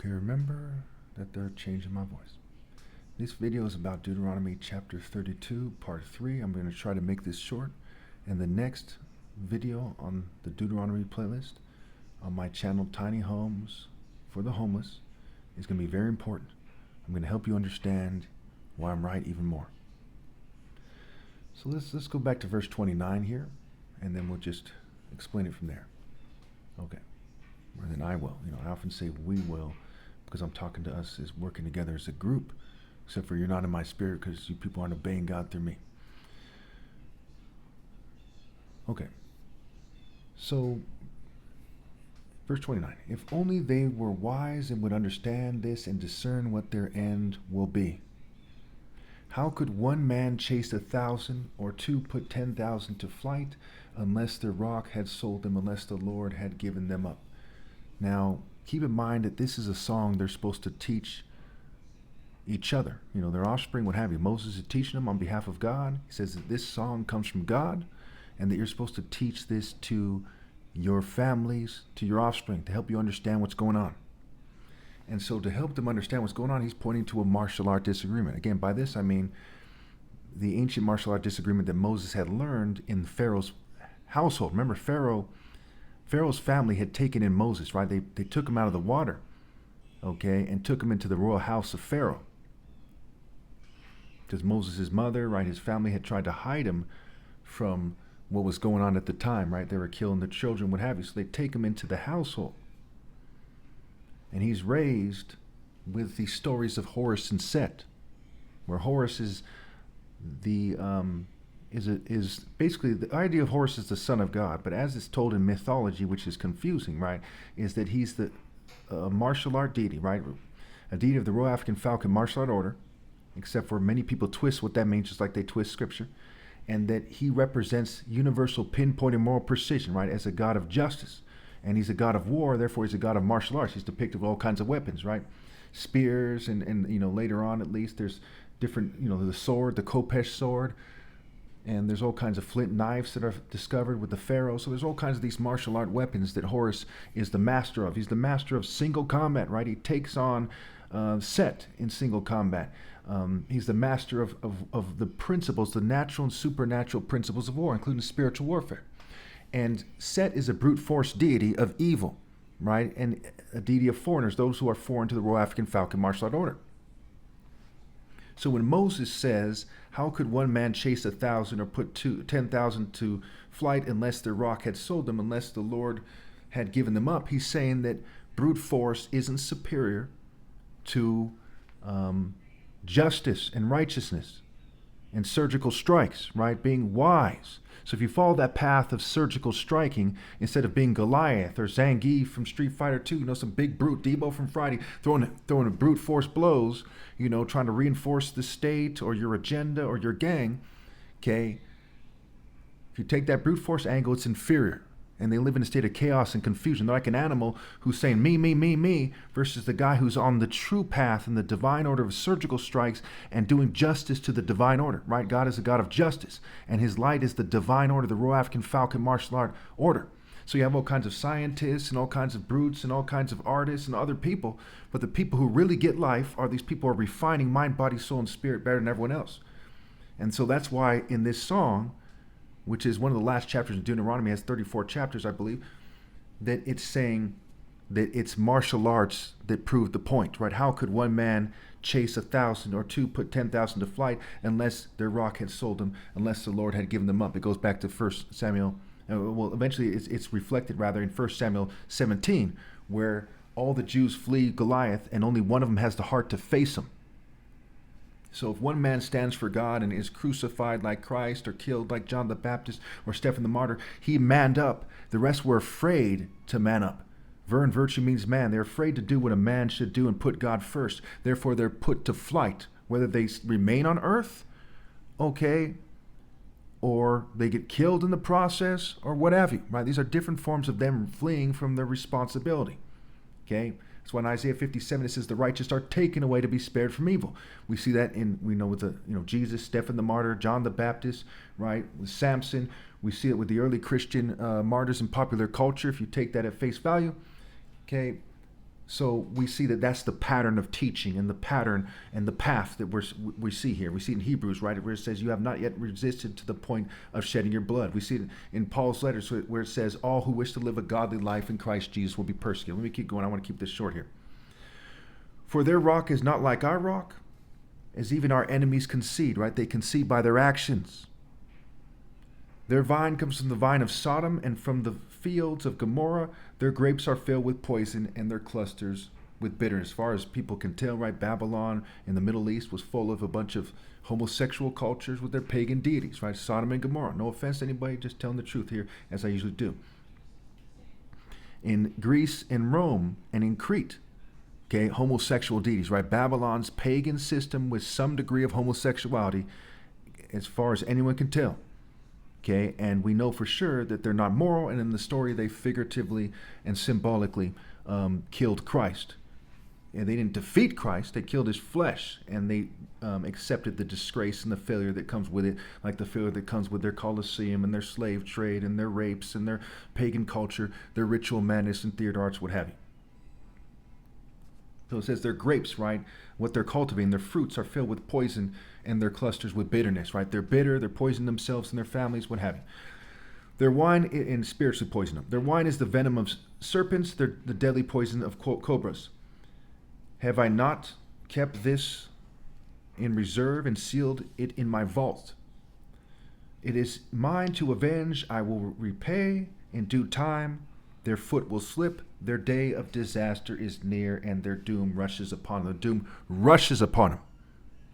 Okay, remember that they're changing my voice. This video is about Deuteronomy chapter 32, part 3. I'm going to try to make this short. And the next video on the Deuteronomy playlist on my channel, Tiny Homes for the Homeless, is going to be very important. I'm going to help you understand why I'm right even more. So let's go back to verse 29 here, and then we'll just explain it from there. Okay. Or then I will. I often say we will because I'm talking to us as working together as a group, except for you're not in my spirit because you people aren't obeying God through me. Okay. So, verse 29. If only they were wise and would understand this and discern what their end will be. How could one man chase 1,000 or two put 10,000 to flight unless their rock had sold them, unless the Lord had given them up? Now, keep in mind that this is a song they're supposed to teach each other, their offspring, what have you. Moses is teaching them on behalf of God. He says that this song comes from God and that you're supposed to teach this to your families, to your offspring, to help you understand what's going on. And so to help them understand what's going on, he's pointing to a martial art disagreement. Again, by this I mean the ancient martial art disagreement that Moses had learned in Pharaoh's household. Remember, Pharaoh's family had taken in Moses, right? They took him out of the water, okay, and took him into the royal house of Pharaoh. Because Moses' mother, right, his family had tried to hide him from what was going on at the time, right? They were killing the children, what have you. So they take him into the household. And he's raised with these stories of Horus and Set, where Horus is is basically the idea of Horus is the son of God, but as it's told in mythology, which is confusing, right, is that he's the martial art deity, right? A deity of the Royal African Falcon Martial Art Order, except for many people twist what that means, just like they twist scripture, and that he represents universal pinpoint and moral precision, right, as a god of justice. And he's a god of war, therefore he's a god of martial arts. He's depicted with all kinds of weapons, right? Spears, and later on at least, there's different, the sword, the Kopesh sword, and there's all kinds of flint knives that are discovered with the pharaoh. So there's all kinds of these martial art weapons that Horus is the master of. He's the master of single combat, right? He takes on Set in single combat. He's the master of the principles, the natural and supernatural principles of war, including spiritual warfare. And Set is a brute force deity of evil, right? And a deity of foreigners, those who are foreign to the Royal African Falcon Martial Art Order. So when Moses says, how could one man chase 1,000 or put 10,000 to flight unless their rock had sold them, unless the Lord had given them up? He's saying that brute force isn't superior to justice and righteousness and surgical strikes, right? Being wise. So if you follow that path of surgical striking, instead of being Goliath or Zangief from Street Fighter 2, some big brute, Debo from Friday, throwing a brute force blows, trying to reinforce the state or your agenda or your gang, okay? If you take that brute force angle, it's inferior. And they live in a state of chaos and confusion. They're like an animal who's saying me, me, me, me, versus the guy who's on the true path in the divine order of surgical strikes and doing justice to the divine order, right? God is a God of justice, and his light is the divine order, the Royal African Falcon Martial Art Order. So you have all kinds of scientists and all kinds of brutes and all kinds of artists and other people, but the people who really get life are these people who are refining mind, body, soul, and spirit better than everyone else. And so that's why in this song, which is one of the last chapters in Deuteronomy, has 34 chapters, I believe, that it's saying that it's martial arts that prove the point, right? How could one man chase 1,000 or two put 10,000 to flight unless their rock had sold them, unless the Lord had given them up? It goes back to 1 Samuel. Eventually it's reflected rather in 1 Samuel 17, where all the Jews flee Goliath and only one of them has the heart to face him. So if one man stands for God and is crucified like Christ or killed like John the Baptist or Stephen the Martyr, he manned up. The rest were afraid to man up. Virtue means man. They're afraid to do what a man should do and put God first. Therefore, they're put to flight, whether they remain on earth, okay, or they get killed in the process or what have you, right? These are different forms of them fleeing from their responsibility, okay? That's why in Isaiah 57 it says the righteous are taken away to be spared from evil. We see that with Jesus, Stephen the Martyr, John the Baptist, right? With Samson. We see it with the early Christian martyrs in popular culture, if you take that at face value. Okay, So we see that that's the pattern of teaching and the pattern and the path that we see here. We see it in Hebrews, right, where it says, you have not yet resisted to the point of shedding your blood. We see it in Paul's letters where it says, all who wish to live a godly life in Christ Jesus will be persecuted. Let me keep going. I want to keep this short here. For their rock is not like our rock, as even our enemies concede, right? They concede by their actions. Their vine comes from the vine of Sodom, and from the fields of Gomorrah. Their grapes are filled with poison, and their clusters with bitterness. As far as people can tell, right, Babylon in the Middle East was full of a bunch of homosexual cultures with their pagan deities, right? Sodom and Gomorrah. No offense to anybody, just telling the truth here, as I usually do. In Greece and Rome and in Crete, okay, homosexual deities, right? Babylon's pagan system with some degree of homosexuality, as far as anyone can tell. Okay, and we know for sure that they're not moral, and in the story they figuratively and symbolically killed Christ. And they didn't defeat Christ, they killed his flesh, and they accepted the disgrace and the failure that comes with it, like the failure that comes with their Colosseum and their slave trade and their rapes and their pagan culture, their ritual madness and theater arts, what have you. So it says their grapes, right, what they're cultivating, their fruits are filled with poison, and their clusters with bitterness, right? They're bitter, they're poisoning themselves and their families, what have you. Their wine, and spiritually poison them. Their wine is the venom of serpents, the deadly poison of cobras. Have I not kept this in reserve and sealed it in my vault? It is mine to avenge, I will repay in due time. Their foot will slip, their day of disaster is near, and their doom rushes upon them. The doom rushes upon them,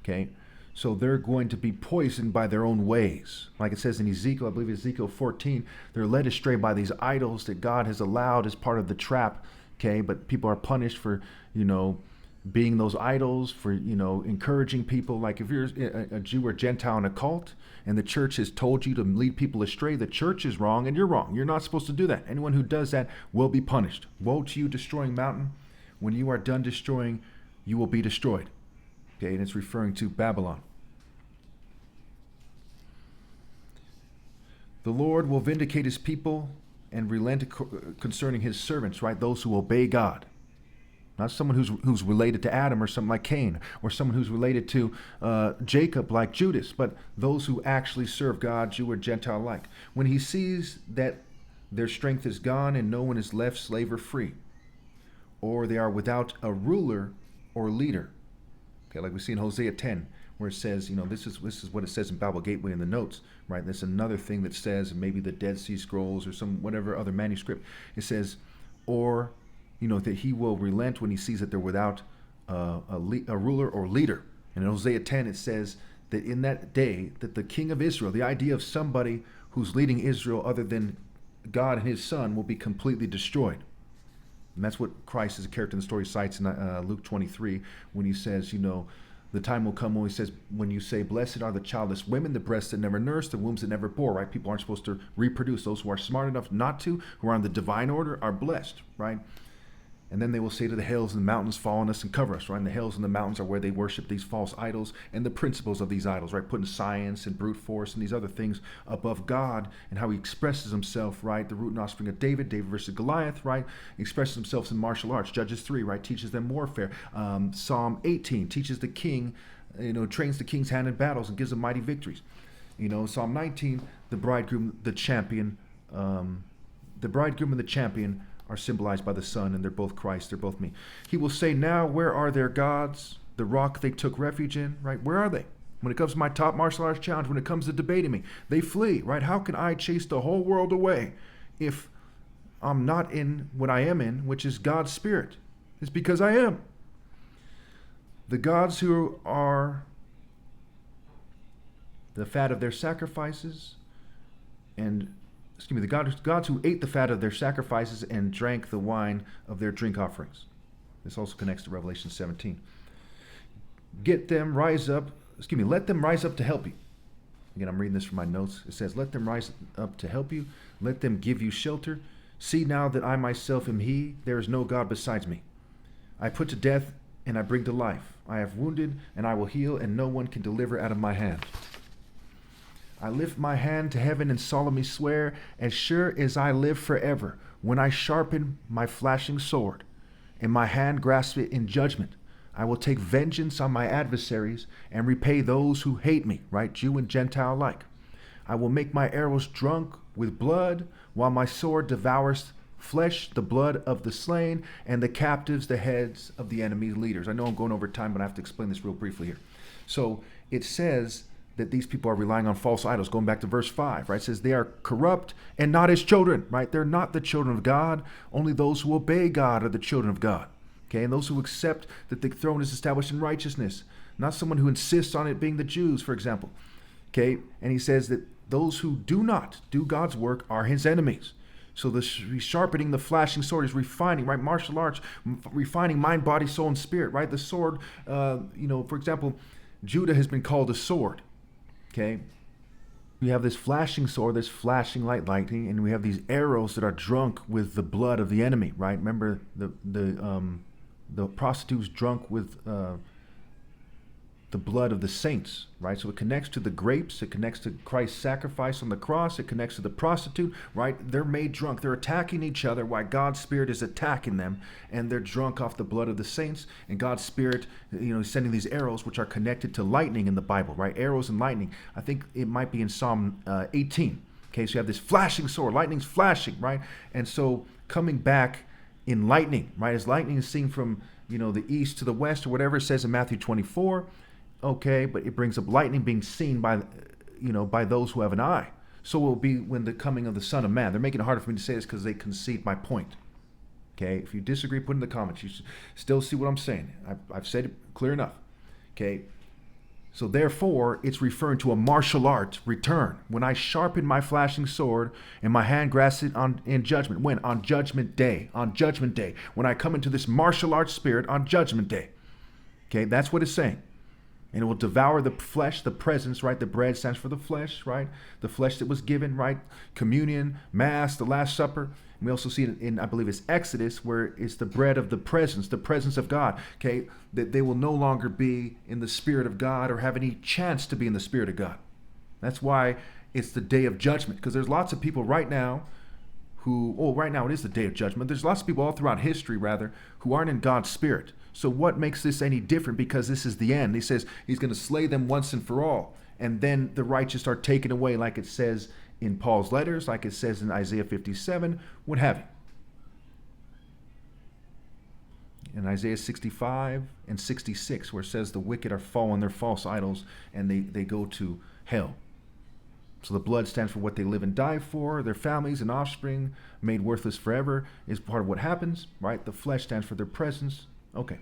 okay? So they're going to be poisoned by their own ways. Like it says in Ezekiel, I believe Ezekiel 14, they're led astray by these idols that God has allowed as part of the trap, okay? But people are punished for, being those idols, for, encouraging people. Like if you're a Jew or Gentile in a cult and the church has told you to lead people astray, the church is wrong and you're wrong. You're not supposed to do that. Anyone who does that will be punished. Woe to you, destroying mountain. When you are done destroying, you will be destroyed. Okay, and it's referring to Babylon. The Lord will vindicate his people and relent concerning his servants, right? Those who obey God. Not someone who's related to Adam or something like Cain, or someone who's related to Jacob like Judas, but those who actually serve God, Jew or Gentile alike. When he sees that their strength is gone and no one is left slave or free, or they are without a ruler or leader. Okay, like we see in Hosea 10, where it says, this is what it says in Bible Gateway in the notes, right? That's another thing that says, maybe the Dead Sea Scrolls or some whatever other manuscript. It says, or that he will relent when he sees that they're without a ruler or leader. And in Hosea 10, it says that in that day, that the king of Israel, the idea of somebody who's leading Israel other than God and his son, will be completely destroyed. And that's what Christ as a character in the story cites in Luke 23, when he says, the time will come when he says, when you say, blessed are the childless women, the breasts that never nursed, the wombs that never bore, right? People aren't supposed to reproduce. Those who are smart enough not to, who are on the divine order, are blessed, right? And then they will say to the hills and the mountains, fall on us and cover us, right? And the hills and the mountains are where they worship these false idols and the principles of these idols, right? Putting science and brute force and these other things above God and how he expresses himself, right? The root and offspring of David versus Goliath, right? He expresses himself in martial arts. Judges 3, right? Teaches them warfare. Psalm 18 teaches the king, trains the king's hand in battles and gives them mighty victories. Psalm 19, the bridegroom, the champion, the bridegroom and the champion are symbolized by the Son, and they're both Christ, they're both me. He will say, now where are their gods, the rock they took refuge in, right? Where are they? When it comes to my top martial arts challenge, when it comes to debating me, they flee, right? How can I chase the whole world away if I'm not in what I am in, which is God's Spirit? It's because I am. The gods who are the fat of their sacrifices the gods who ate the fat of their sacrifices and drank the wine of their drink offerings. This also connects to Revelation 17. Let them rise up to help you. Again, I'm reading this from my notes. It says, let them rise up to help you. Let them give you shelter. See now that I myself am he. There is no God besides me. I put to death and I bring to life. I have wounded and I will heal, and no one can deliver out of my hand. I lift my hand to heaven and solemnly swear, as sure as I live forever, when I sharpen my flashing sword and my hand grasps it in judgment. I will take vengeance on my adversaries and repay those who hate me, right? Jew and Gentile alike. I will make my arrows drunk with blood, while my sword devours flesh, the blood of the slain, and the captives, the heads of the enemy's leaders. I know I'm going over time, but I have to explain this real briefly here. So it says that these people are relying on false idols, going back to verse 5, right? It says they are corrupt and not his children, right? They're not the children of God. Only those who obey God are the children of God. Okay, and those who accept that the throne is established in righteousness, not someone who insists on it being the Jews, for example. Okay, and he says that those who do not do God's work are his enemies. So the sharpening the flashing sword is refining, right? Martial arts, refining mind, body, soul, and spirit, right? The sword, for example, Judah has been called a sword. Okay, we have this flashing sword that's flashing like lightning, and we have these arrows that are drunk with the blood of the enemy, right? Remember the prostitute's drunk with the blood of the saints, right? So it connects to the grapes, it connects to Christ's sacrifice on the cross, it connects to the prostitute, right? They're made drunk, they're attacking each other while God's Spirit is attacking them, and they're drunk off the blood of the saints, and God's Spirit, is sending these arrows, which are connected to lightning in the Bible, right? Arrows and lightning. I think it might be in Psalm 18. Okay, so you have this flashing sword, lightning's flashing, right? And so coming back in lightning, right? As lightning is seen from, the east to the west, or whatever it says in Matthew 24, okay, but it brings up lightning being seen by those who have an eye. So it will be when the coming of the Son of Man. They're making it harder for me to say this because they concede my point. Okay, if you disagree, put in the comments. You still see what I'm saying. I've said it clear enough. Okay, so therefore, it's referring to a martial art return. When I sharpen my flashing sword and my hand grasps it in judgment. When? On Judgment Day. On Judgment Day. When I come into this martial arts spirit on Judgment Day. Okay, that's what it's saying. And it will devour the flesh, the presence, right? The bread stands for the flesh, right? The flesh that was given, right? Communion, Mass, the Last Supper. And we also see it in, I believe it's Exodus, where it's the bread of the presence of God, okay? That they will no longer be in the Spirit of God or have any chance to be in the Spirit of God. That's why it's the day of judgment, because there's lots of people right now right now it is the day of judgment. There's lots of people all throughout history, rather, who aren't in God's Spirit. So what makes this any different? Because this is the end. He says he's going to slay them once and for all. And then the righteous are taken away, like it says in Paul's letters, like it says in Isaiah 57, what have you. In Isaiah 65 and 66, where it says the wicked are fallen, their false idols, and they go to hell. So the blood stands for what they live and die for. Their families and offspring made worthless forever is part of what happens, right? The flesh stands for their presence. Okay.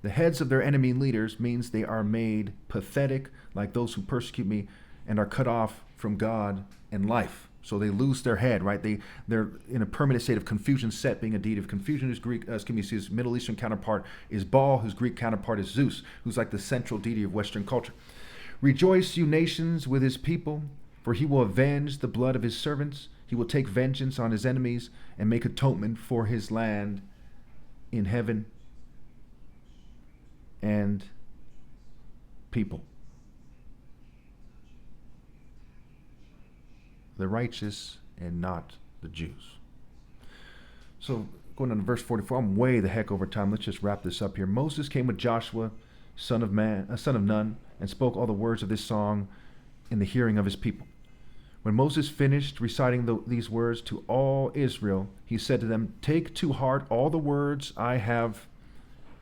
The heads of their enemy leaders means they are made pathetic, like those who persecute me, and are cut off from God and life. So they lose their head, right? They're in a permanent state of confusion. Set being a deity of confusion. His Middle Eastern counterpart is Baal, whose Greek counterpart is Zeus, who's like the central deity of Western culture. Rejoice, you nations, with his people, for he will avenge the blood of his servants. He will take vengeance on his enemies and make atonement for his land in heaven and people. The righteous and not the Jews. So going on to verse 44, I'm way the heck over time. Let's just wrap this up here. Moses came with Joshua, son of Nun, and spoke all the words of this song in the hearing of his people. When Moses finished reciting these words to all Israel, he said to them, "Take to heart all the words I have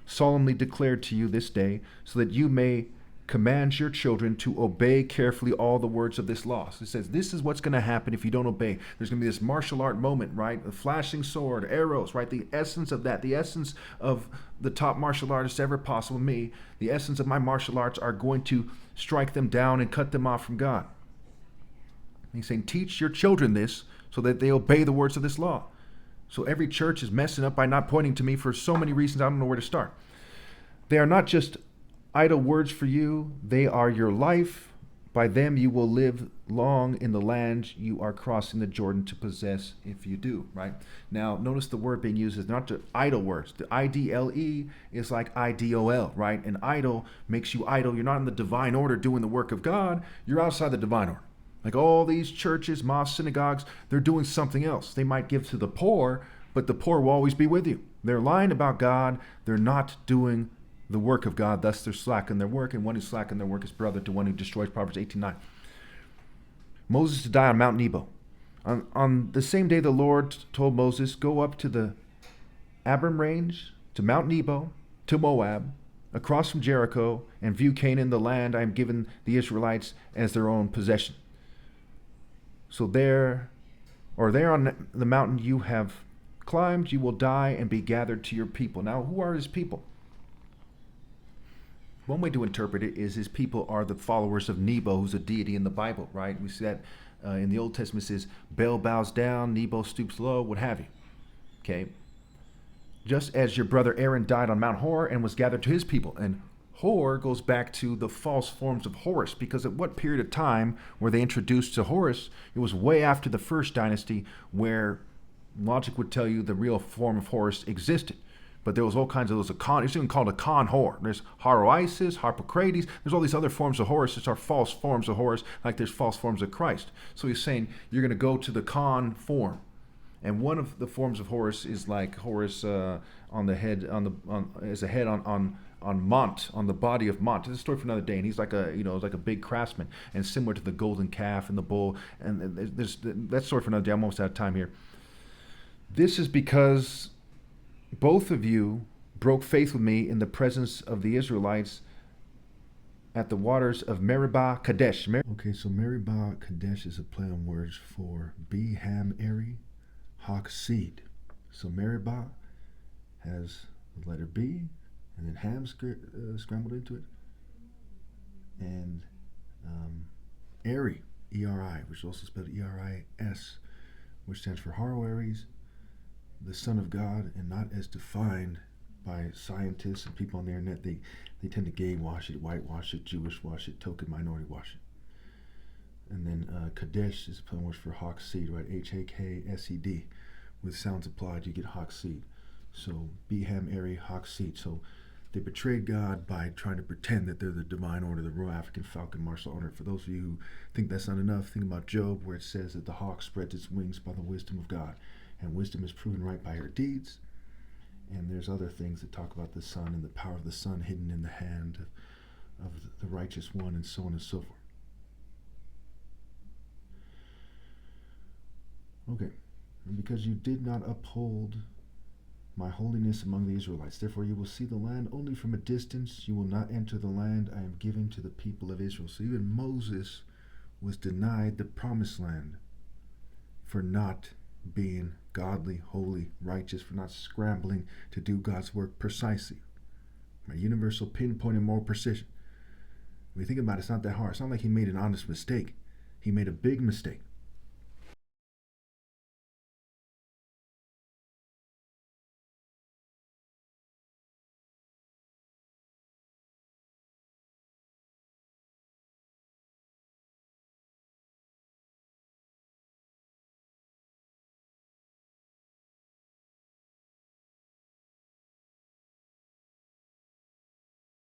solemnly declared to you this day, so that you may command your children to obey carefully all the words of this law." So it says this is what's going to happen if you don't obey. There's going to be this martial art moment, right? A flashing sword, arrows, right? The essence of that, the essence of the top martial artist ever possible, me, the essence of my martial arts are going to strike them down and cut them off from God. He's saying, teach your children this so that they obey the words of this law. So every church is messing up by not pointing to me for so many reasons I don't know where to start. They are not just idle words for you, they are your life. By them you will live long in the land you are crossing the Jordan to possess if you do, right? Now, notice the word being used is not just idle words. The I-D-L-E is like I-D-O-L, right? An idol makes you idle. You're not in the divine order doing the work of God. You're outside the divine order. Like all these churches, mosques, synagogues, they're doing something else. They might give to the poor, but the poor will always be with you. They're lying about God. They're not doing the work of God. Thus, they're slack in their work. And one who slack in their work is brother to one who destroys. Proverbs 18:9. Moses to die on Mount Nebo. On the same day, the Lord told Moses, go up to the Abiram range, to Mount Nebo, to Moab, across from Jericho, and view Canaan, the land I am giving the Israelites as their own possession. So there on the mountain you have climbed, you will die and be gathered to your people. Now, who are his people? One way to interpret it is his people are the followers of Nebo, who's a deity in the Bible, right? We see that in the Old Testament, it says Baal bows down, Nebo stoops low, what have you. Okay? Just as your brother Aaron died on Mount Hor and was gathered to his people. And Hor goes back to the false forms of Horus, because at what period of time were they introduced to Horus? It was way after the first dynasty, where logic would tell you the real form of Horus existed. But there was all kinds of those, it's even called a Khan Hor. There's Horoisis, Harpocrates, there's all these other forms of Horus, which are false forms of Horus, like there's false forms of Christ. So he's saying you're going to go to the Khan form. And one of the forms of Horus is like Horus on the head, as a head on Mont, on the body of Mont. It's a story for another day. And he's like like a big craftsman, and similar to the golden calf and the bull. And there's that story for another day. I'm almost out of time here. This is because both of you broke faith with me in the presence of the Israelites at the waters of Meribah Kadesh. Okay, so Meribah Kadesh is a play on words for Be Ham Eri Hawk Seed. So Meribah has the letter B, and then Ham scrambled into it, and Eri, E-R-I, which is also spelled E-R-I-S, which stands for Haroeris, the Son of God, and not as defined by scientists and people on the internet. They tend to gay wash it, whitewash it, Jewish wash it, token minority wash it. And then Kadesh is a plain word for hawk seed, right? H-A-K-S-E-D. With sounds applied, you get hawk seed. So Beham, Eri, hawk seed. So they betrayed God by trying to pretend that they're the divine order, the Royal African Falcon Martial Order. For those of you who think that's not enough, think about Job, where it says that the hawk spreads its wings by the wisdom of God. And wisdom is proven right by her deeds. And there's other things that talk about the sun and the power of the sun hidden in the hand of the righteous one, and so on and so forth. Okay. And because you did not uphold my holiness among the Israelites, therefore you will see the land only from a distance. You will not enter the land I am giving to the people of Israel. So even Moses was denied the promised land for not being godly, holy, righteous, for not scrambling to do God's work precisely. My universal pinpoint and moral precision. When you think about it, it's not that hard. It's not like he made an honest mistake. He made a big mistake.